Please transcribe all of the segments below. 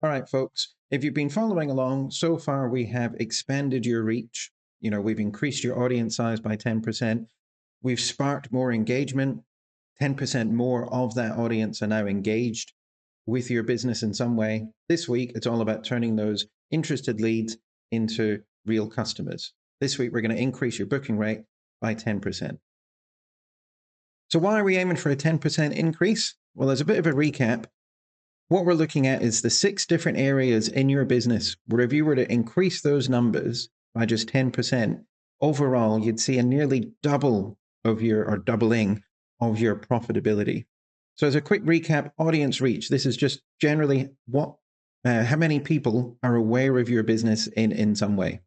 All right, folks, if you've been following along, so far we have expanded your reach. We've increased your audience size by 10%. We've sparked more engagement. 10% more of that audience are now engaged with your business in some way. This week, it's all about turning those interested leads into real customers. This week, we're going to increase your booking rate by 10%. So why are we aiming for a 10% increase? Well, as a bit of a recap, what we're looking at is the 6 different areas in your business where if you were to increase those numbers by just 10%, overall, you'd see a nearly double of or doubling of your profitability. So as a quick recap, audience reach, this is just generally how many people are aware of your business in some way.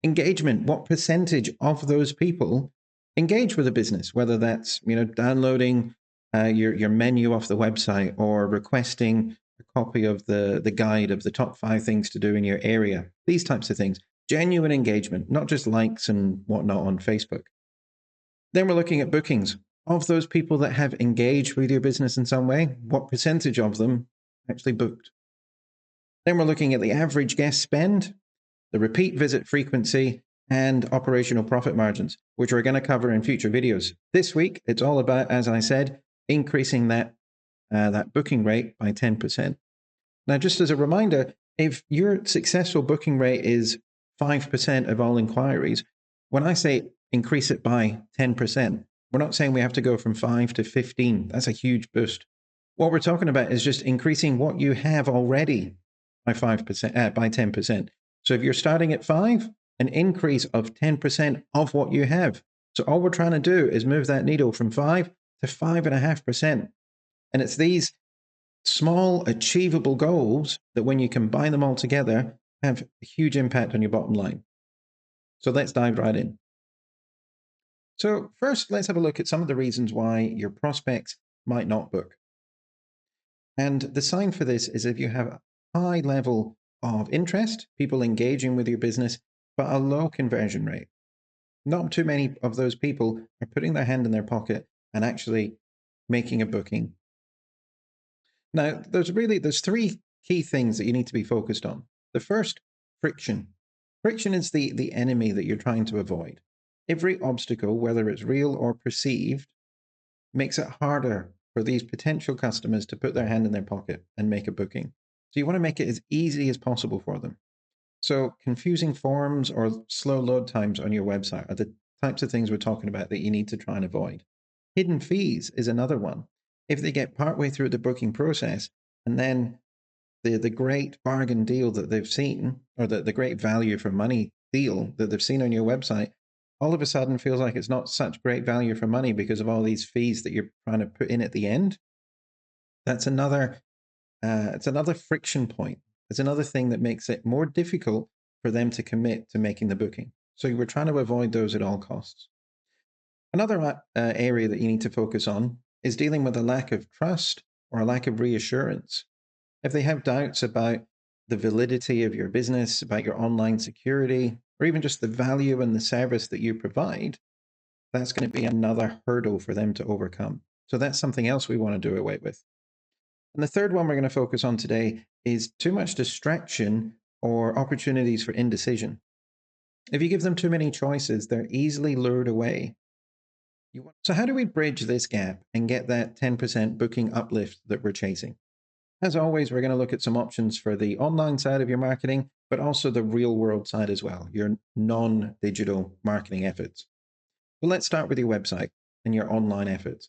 Engagement, what percentage of those people engage with a business, whether that's downloading your menu off the website or requesting a copy of the guide of the top 5 things to do in your area. These types of things. Genuine engagement, not just likes and whatnot on Facebook. Then we're looking at bookings. Of those people that have engaged with your business in some way, what percentage of them actually booked? Then we're looking at the average guest spend, the repeat visit frequency, and operational profit margins, which we're going to cover in future videos. This week, it's all about, as I said, increasing that booking rate by 10%. Now, just as a reminder, if your successful booking rate is 5% of all inquiries, when I say increase it by 10%, we're not saying we have to go from 5 to 15. That's a huge boost. What we're talking about is just increasing what you have already by 5%, by 10%. So if you're starting at 5, an increase of 10% of what you have. So all we're trying to do is move that needle from 5 to 5.5%. And it's these small, achievable goals that when you combine them all together, have a huge impact on your bottom line. So let's dive right in. So first, let's have a look at some of the reasons why your prospects might not book. And the sign for this is if you have a high level of interest, people engaging with your business, but a low conversion rate. Not too many of those people are putting their hand in their pocket and actually making a booking. Now, there's 3 key things that you need to be focused on. The first, friction. Friction is the enemy that you're trying to avoid. Every obstacle, whether it's real or perceived, makes it harder for these potential customers to put their hand in their pocket and make a booking. So you want to make it as easy as possible for them. So confusing forms or slow load times on your website are the types of things we're talking about that you need to try and avoid. Hidden fees is another one. If they get partway through the booking process and then the great bargain deal that they've seen, or the great value for money deal that they've seen on your website, all of a sudden feels like it's not such great value for money because of all these fees that you're trying to put in at the end. That's it's another friction point. It's another thing that makes it more difficult for them to commit to making the booking. So we're trying to avoid those at all costs. Another area that you need to focus on is dealing with a lack of trust or a lack of reassurance. If they have doubts about the validity of your business, about your online security, or even just the value and the service that you provide, that's going to be another hurdle for them to overcome. So that's something else we want to do away with. And the third one we're going to focus on today is too much distraction or opportunities for indecision. If you give them too many choices, they're easily lured away. So how do we bridge this gap and get that 10% booking uplift that we're chasing? As always, we're going to look at some options for the online side of your marketing, but also the real world side as well, your non-digital marketing efforts. Well, let's start with your website and your online efforts.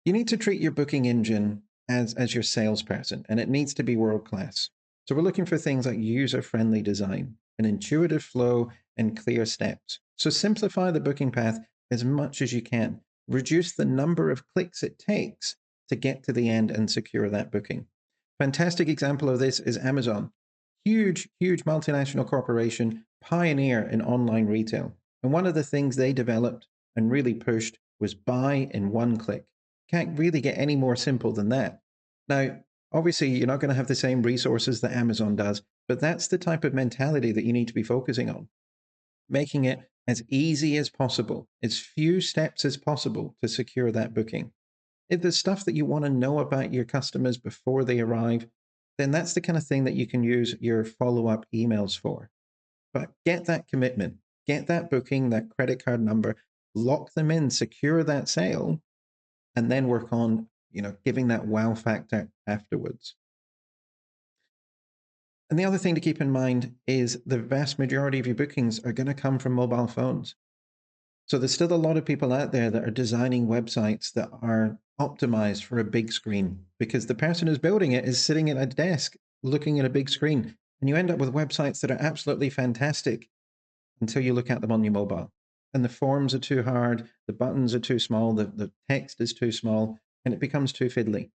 You need to treat your booking engine as your salesperson, and it needs to be world-class. So we're looking for things like user-friendly design, an intuitive flow, and clear steps. So simplify the booking path as much as you can. Reduce the number of clicks it takes to get to the end and secure that booking. Fantastic example of this is Amazon. Huge multinational corporation, pioneer in online retail. And one of the things they developed and really pushed was buy in one click. Can't really get any more simple than that. Now, obviously, you're not going to have the same resources that Amazon does, but that's the type of mentality that you need to be focusing on. Making it as easy as possible, as few steps as possible to secure that booking. If there's stuff that you want to know about your customers before they arrive, then that's the kind of thing that you can use your follow-up emails for. But get that commitment, get that booking, that credit card number, lock them in, secure that sale, and then work on, giving that wow factor afterwards. And the other thing to keep in mind is the vast majority of your bookings are going to come from mobile phones. So there's still a lot of people out there that are designing websites that are optimized for a big screen because the person who's building it is sitting at a desk looking at a big screen. And you end up with websites that are absolutely fantastic until you look at them on your mobile. And the forms are too hard, the buttons are too small, the text is too small, and it becomes too fiddly.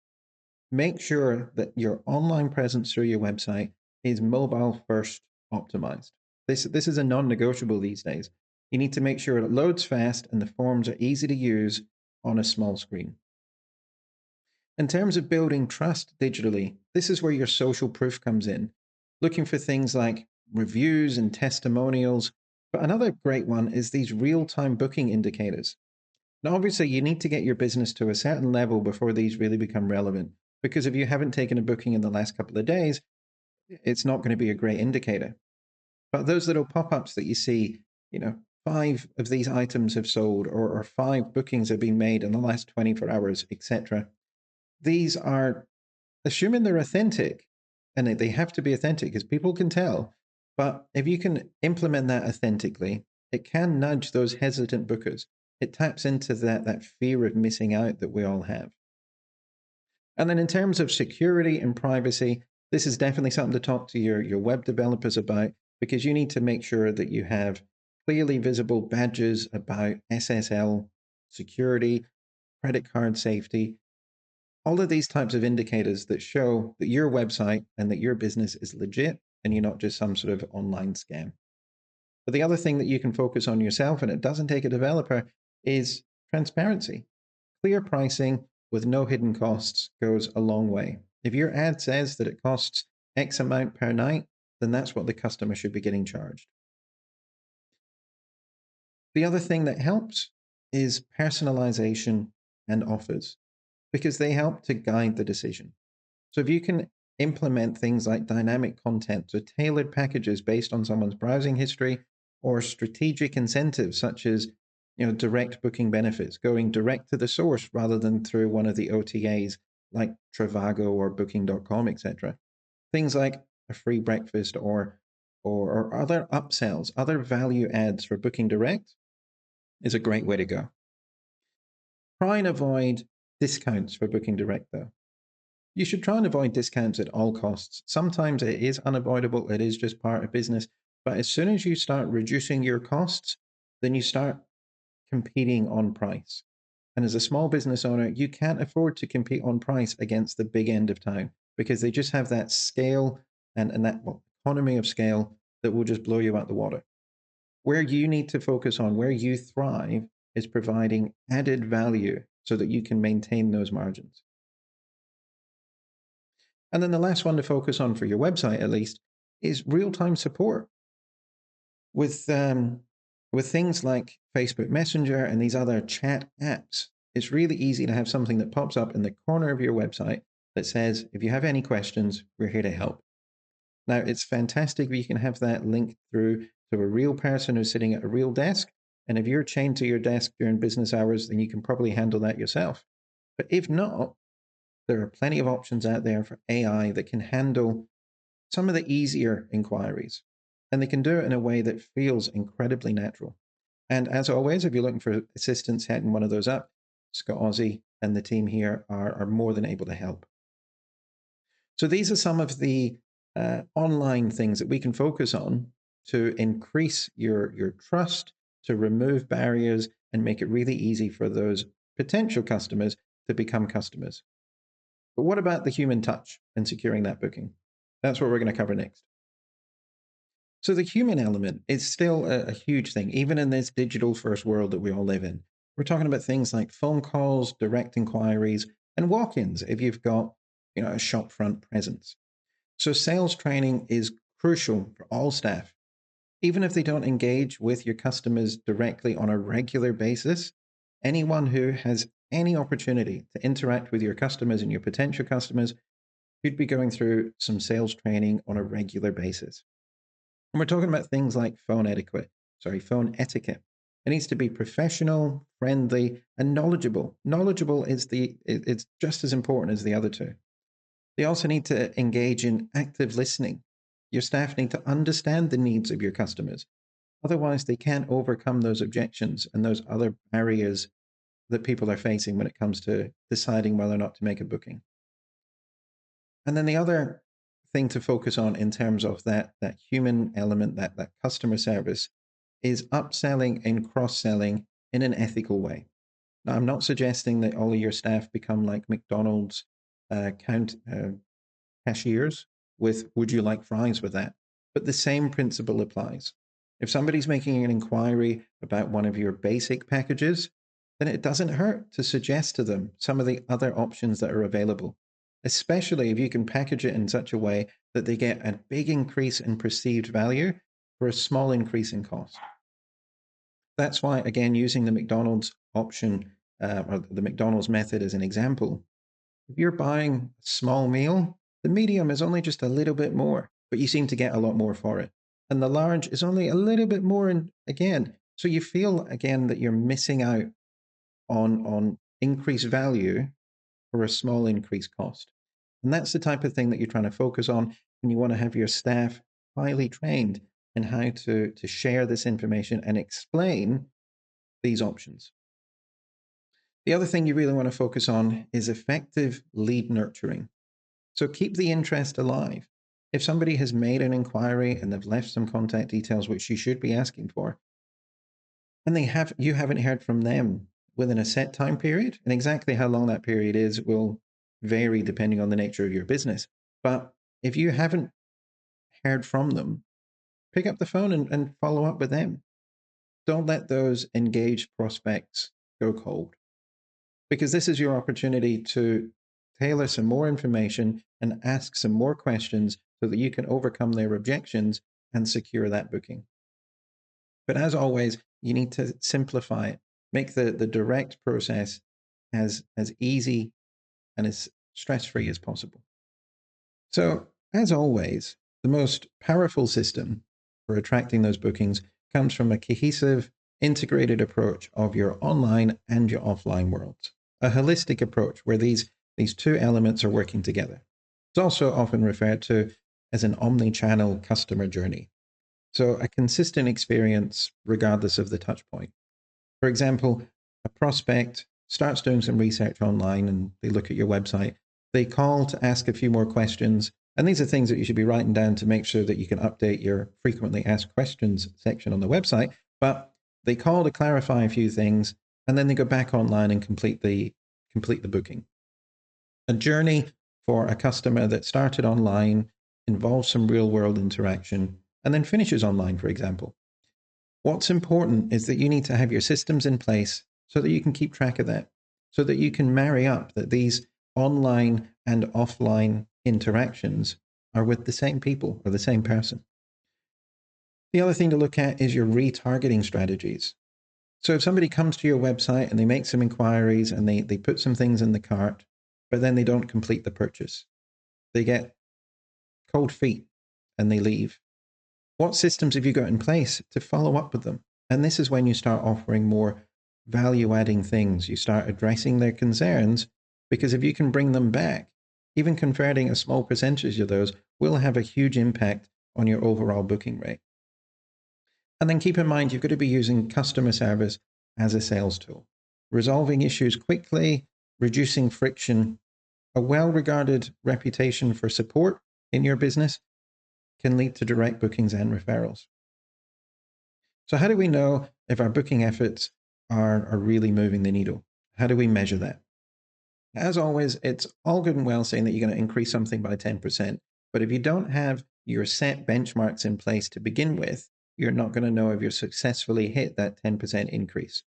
Make sure that your online presence through your website is mobile first optimized. This is a non-negotiable these days. You need to make sure it loads fast and the forms are easy to use on a small screen. In terms of building trust digitally, this is where your social proof comes in. Looking for things like reviews and testimonials. But another great one is these real-time booking indicators. Now, obviously, you need to get your business to a certain level before these really become relevant. Because if you haven't taken a booking in the last couple of days, it's not going to be a great indicator. But those little pop-ups that you see, 5 of these items have sold, or 5 bookings have been made in the last 24 hours, etc. These are, assuming they're authentic, and they have to be authentic because people can tell. But if you can implement that authentically, it can nudge those hesitant bookers. It taps into that fear of missing out that we all have. And then in terms of security and privacy, this is definitely something to talk to your web developers about because you need to make sure that you have clearly visible badges about SSL, security, credit card safety, all of these types of indicators that show that your website and that your business is legit and you're not just some sort of online scam. But the other thing that you can focus on yourself, and it doesn't take a developer, is transparency. Clear pricing with no hidden costs goes a long way. If your ad says that it costs X amount per night, then that's what the customer should be getting charged. The other thing that helps is personalization and offers because they help to guide the decision. So if you can implement things like dynamic content, so tailored packages based on someone's browsing history, or strategic incentives such as direct booking benefits, going direct to the source rather than through one of the OTAs like Trivago or Booking.com, etc. Things like a free breakfast or other upsells, other value adds for booking direct is a great way to go. Try and avoid discounts for booking direct though. You should try and avoid discounts at all costs. Sometimes it is unavoidable, it is just part of business. But as soon as you start reducing your costs, then you start competing on price. And as a small business owner, you can't afford to compete on price against the big end of town because they just have that scale and that economy of scale that will just blow you out the water. Where you need to focus on, where you thrive, is providing added value so that you can maintain those margins. And then the last one to focus on for your website, at least, is real-time support. With things like Facebook Messenger and these other chat apps, it's really easy to have something that pops up in the corner of your website that says, if you have any questions, we're here to help. Now, it's fantastic if you can have that linked through to a real person who's sitting at a real desk. And if you're chained to your desk during business hours, then you can probably handle that yourself. But if not, there are plenty of options out there for AI that can handle some of the easier inquiries. And they can do it in a way that feels incredibly natural. And as always, if you're looking for assistance setting one of those up, Scott Ozzie and the team here are more than able to help. So these are some of the online things that we can focus on to increase your trust, to remove barriers, and make it really easy for those potential customers to become customers. But what about the human touch and securing that booking? That's what we're going to cover next. So the human element is still a huge thing, even in this digital first world that we all live in. We're talking about things like phone calls, direct inquiries, and walk-ins if you've got a shop front presence. So sales training is crucial for all staff. Even if they don't engage with your customers directly on a regular basis, anyone who has any opportunity to interact with your customers and your potential customers you'd be going through some sales training on a regular basis. And we're talking about things like phone etiquette. It needs to be professional, friendly, and knowledgeable. Knowledgeable is it's just as important as the other two. They also need to engage in active listening. Your staff need to understand the needs of your customers. Otherwise, they can't overcome those objections and those other barriers that people are facing when it comes to deciding whether or not to make a booking. And then the other thing to focus on in terms of that human element, that customer service, is upselling and cross-selling in an ethical way. Now, I'm not suggesting that all of your staff become like McDonald's cashiers with "Would you like fries with that?" But the same principle applies. If somebody's making an inquiry about one of your basic packages, then it doesn't hurt to suggest to them some of the other options that are available, especially if you can package it in such a way that they get a big increase in perceived value for a small increase in cost. That's why, again, using the McDonald's option or the McDonald's method as an example, if you're buying a small meal, the medium is only just a little bit more, but you seem to get a lot more for it. And the large is only a little bit more, and again, so you feel again that you're missing out on increased value for a small increased cost. And that's the type of thing that you're trying to focus on when you want to have your staff highly trained in how to share this information and explain these options. The other thing you really want to focus on is effective lead nurturing. So keep the interest alive. If somebody has made an inquiry and they've left some contact details, which you should be asking for, and you haven't heard from them within a set time period, and exactly how long that period is will vary depending on the nature of your business. But if you haven't heard from them, pick up the phone and follow up with them. Don't let those engaged prospects go cold, because this is your opportunity to tailor some more information and ask some more questions so that you can overcome their objections and secure that booking. But as always, you need to simplify it, make the direct process as easy and as stress-free as possible. So, as always, the most powerful system for attracting those bookings comes from a cohesive, integrated approach of your online and your offline worlds. A holistic approach where these two elements are working together. It's also often referred to as an omni-channel customer journey. So a consistent experience regardless of the touch point. For example, a prospect starts doing some research online and they look at your website. They call to ask a few more questions. And these are things that you should be writing down to make sure that you can update your frequently asked questions section on the website. But they call to clarify a few things, and then they go back online and complete the booking. A journey for a customer that started online, involves some real world interaction, and then finishes online, for example. What's important is that you need to have your systems in place so that you can keep track of that, so that you can marry up that these online and offline interactions are with the same people or the same person. The other thing to look at is your retargeting strategies. So if somebody comes to your website and they make some inquiries and they put some things in the cart, but then they don't complete the purchase, they get cold feet and they leave. What systems have you got in place to follow up with them? And this is when you start offering more value adding things. You start addressing their concerns, because if you can bring them back, even converting a small percentage of those will have a huge impact on your overall booking rate. And then keep in mind, you've got to be using customer service as a sales tool, resolving issues quickly, reducing friction. A well-regarded reputation for support in your business can lead to direct bookings and referrals. So how do we know if our booking efforts are really moving the needle? How do we measure that? As always, it's all good and well saying that you're going to increase something by 10%, but if you don't have your set benchmarks in place to begin with, you're not going to know if you're successfully hit that 10% increase.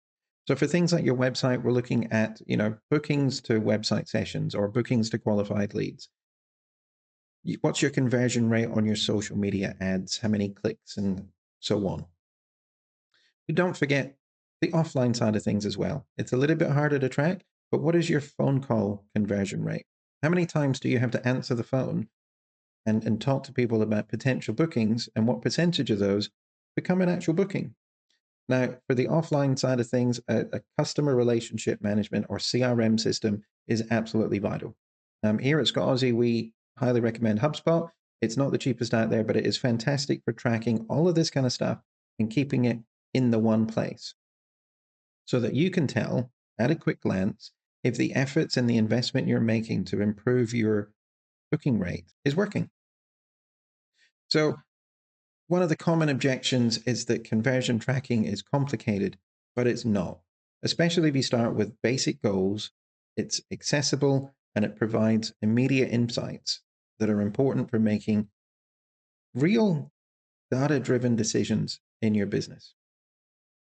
So for things like your website, we're looking at, bookings to website sessions or bookings to qualified leads. What's your conversion rate on your social media ads? How many clicks and so on? Don't forget the offline side of things as well. It's a little bit harder to track, but what is your phone call conversion rate? How many times do you have to answer the phone and talk to people about potential bookings and what percentage of those become an actual booking? Now, for the offline side of things, a customer relationship management or CRM system is absolutely vital. Here at Scott Aussie, we highly recommend HubSpot. It's not the cheapest out there, but it is fantastic for tracking all of this kind of stuff and keeping it in the one place so that you can tell at a quick glance if the efforts and the investment you're making to improve your booking rate is working. So, one of the common objections is that conversion tracking is complicated, but it's not. Especially if you start with basic goals, it's accessible and it provides immediate insights that are important for making real data driven decisions in your business.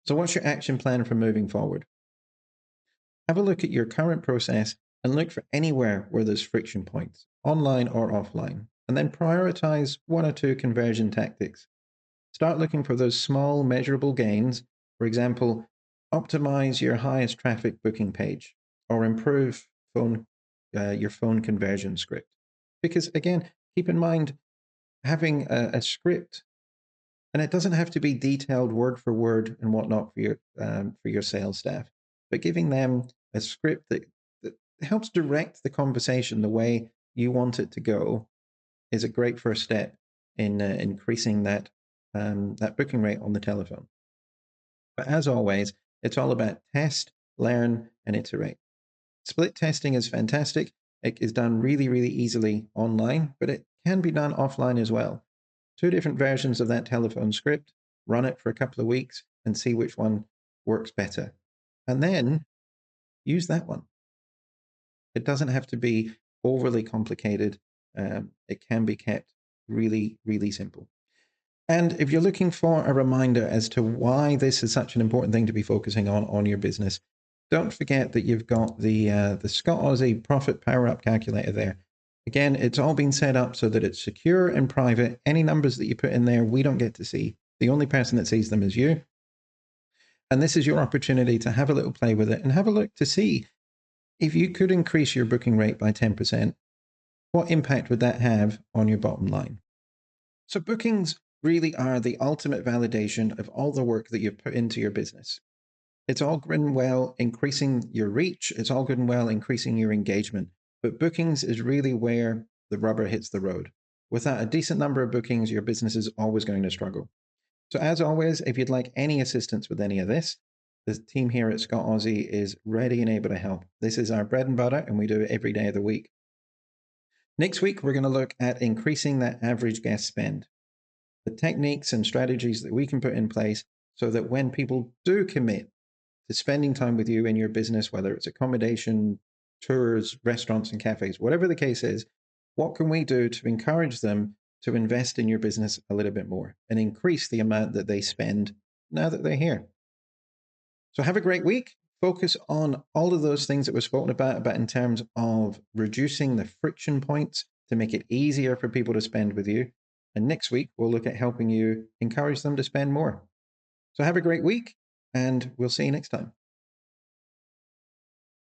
So, what's your action plan for moving forward? Have a look at your current process and look for anywhere where there's friction points, online or offline, and then prioritize one or two conversion tactics. Start looking for those small, measurable gains. For example, optimize your highest traffic booking page or improve your phone conversion script. Because again, keep in mind having a script, and it doesn't have to be detailed word for word and whatnot for your sales staff, but giving them a script that helps direct the conversation the way you want it to go is a great first step in increasing that booking rate on the telephone. But as always, it's all about test, learn, and iterate. Split testing is fantastic. It is done really, really easily online, but it can be done offline as well. Two different versions of that telephone script, run it for a couple of weeks and see which one works better. And then use that one. It doesn't have to be overly complicated. It can be kept really, really simple. And if you're looking for a reminder as to why this is such an important thing to be focusing on your business, don't forget that you've got the Scott Aussie Profit Power Up calculator there. Again, it's all been set up so that it's secure and private. Any numbers that you put in there, we don't get to see. The only person that sees them is you. And this is your opportunity to have a little play with it and have a look to see if you could increase your booking rate by 10%, what impact would that have on your bottom line? So bookings really are the ultimate validation of all the work that you've put into your business. It's all good and well increasing your reach. It's all good and well increasing your engagement. But bookings is really where the rubber hits the road. Without a decent number of bookings, your business is always going to struggle. So as always, if you'd like any assistance with any of this, the team here at Scott Aussie is ready and able to help. This is our bread and butter, and we do it every day of the week. Next week, we're going to look at increasing that average guest spend, the techniques and strategies that we can put in place so that when people do commit to spending time with you in your business, whether it's accommodation, tours, restaurants, and cafes, whatever the case is, what can we do to encourage them to invest in your business a little bit more and increase the amount that they spend now that they're here? So have a great week. Focus on all of those things that we've spoken about in terms of reducing the friction points to make it easier for people to spend with you. And next week, we'll look at helping you encourage them to spend more. So have a great week, and we'll see you next time.